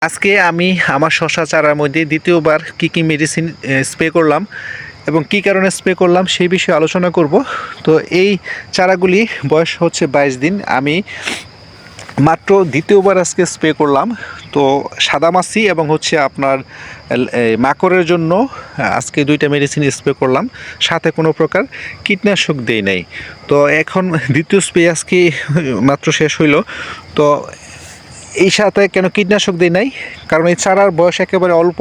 আজকে আমি আমার শসা চারার মধ্যে দ্বিতীয়বার কি মেডিসিন স্প্রে করলাম এবং কি কারণে স্প্রে করলাম সেই বিষয়ে আলোচনা করব। তো এই চারাগুলি বয়স হচ্ছে 22 দিন। আমি মাত্র দ্বিতীয়বার আজকে স্প্রে করলাম। তো সাদামাছি এবং হচ্ছে আপনার মাকড়ের জন্য আজকে 2টা মেডিসিন স্প্রে করলাম, সাথে কোনো প্রকার কীটনাশক দেই নাই। তো এখন দ্বিতীয় স্প্রে আজকে মাত্র শেষ হইল। তো এই সাথে কেন কীটনাশক দিই নাই, কারণ এই চারার বয়স একেবারে অল্প।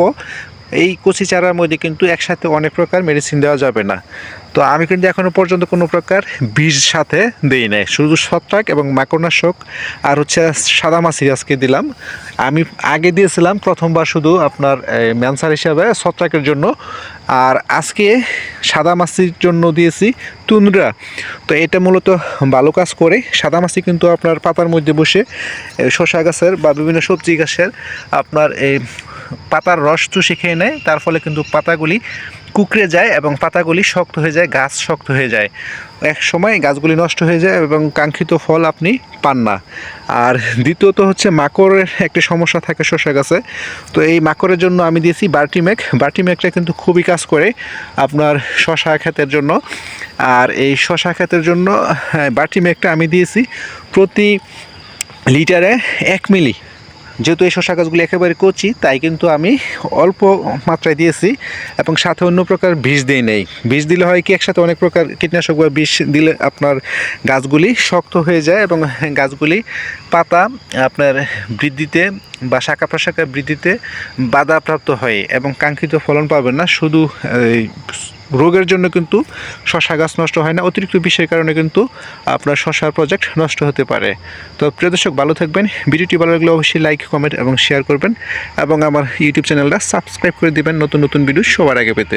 এই কচি চারার মধ্যে কিন্তু একসাথে অনেক প্রকার মেডিসিন দেওয়া যাবে না। তো আমি কিন্তু এখনও পর্যন্ত কোনো প্রকার বীজ সাথে দিই নাই, শুধু ছত্রাক এবং মাকড়নাশক আর হচ্ছে সাদামাছি আজকে দিলাম। আমি আগে দিয়েছিলাম প্রথমবার শুধু আপনার ম্যানসার হিসাবে ছত্রাকের জন্য, আর আজকে সাদামাছির জন্য দিয়েছি তুনরা। তো এটা মূলত ভালো কাজ করে। সাদামাছি কিন্তু আপনার পাতার মধ্যে বসে শসা গাছের বা বিভিন্ন সবজি গাছের আপনার এই পাতার রস চুষে খেয়ে নেয়, তার ফলে কিন্তু পাতাগুলি কুঁকড়ে যায় এবং পাতাগুলি শক্ত হয়ে যায়, গাছ শক্ত হয়ে যায়, এক সময় গাছগুলি নষ্ট হয়ে যায় এবং কাঙ্ক্ষিত ফল আপনি পান না। আর দ্বিতীয়ত হচ্ছে মাকড়ের একটি সমস্যা থাকে শসা গাছে। তো এই মাকড়ের জন্য আমি দিয়েছি বার্টিম্যাকটা কিন্তু খুবই কাজ করে আপনার শসা ক্ষেতের জন্য। আর এই শসা ক্ষেতের জন্য বার্টিম্যাকটা আমি দিয়েছি প্রতি লিটারে 1 মিলি। যেহেতু এই শসা গাছগুলি একেবারে কচি, তাই কিন্তু আমি অল্প মাত্রায় দিয়েছি এবং সাথে অন্য প্রকার বিষ দিই নেই। বিষ দিলে হয় কি, একসাথে অনেক প্রকার কীটনাশক বা বিষ দিলে আপনার গাছগুলি শক্ত হয়ে যায় এবং গাছগুলি পাতা আপনার বৃদ্ধিতে বা শাখা প্রশাখা বৃদ্ধিতে বাধাপ্রাপ্ত হয় এবং কাঙ্ক্ষিত ফলন পাবেন না। শুধু রোগের জন্য কিন্তু শসা গাছ নষ্ট হয় না, অতিরিক্ত বিষের কারণে কিন্তু আপনার শসার প্রজেক্ট নষ্ট হতে পারে। তো প্রিয় দর্শক, ভালো থাকবেন। ভিডিওটি ভালো লাগলে অবশ্যই লাইক, কমেন্ট এবং শেয়ার করবেন এবং আমার ইউটিউব চ্যানেলটা সাবস্ক্রাইব করে দিবেন নতুন নতুন ভিডিও সবার আগে পেতে।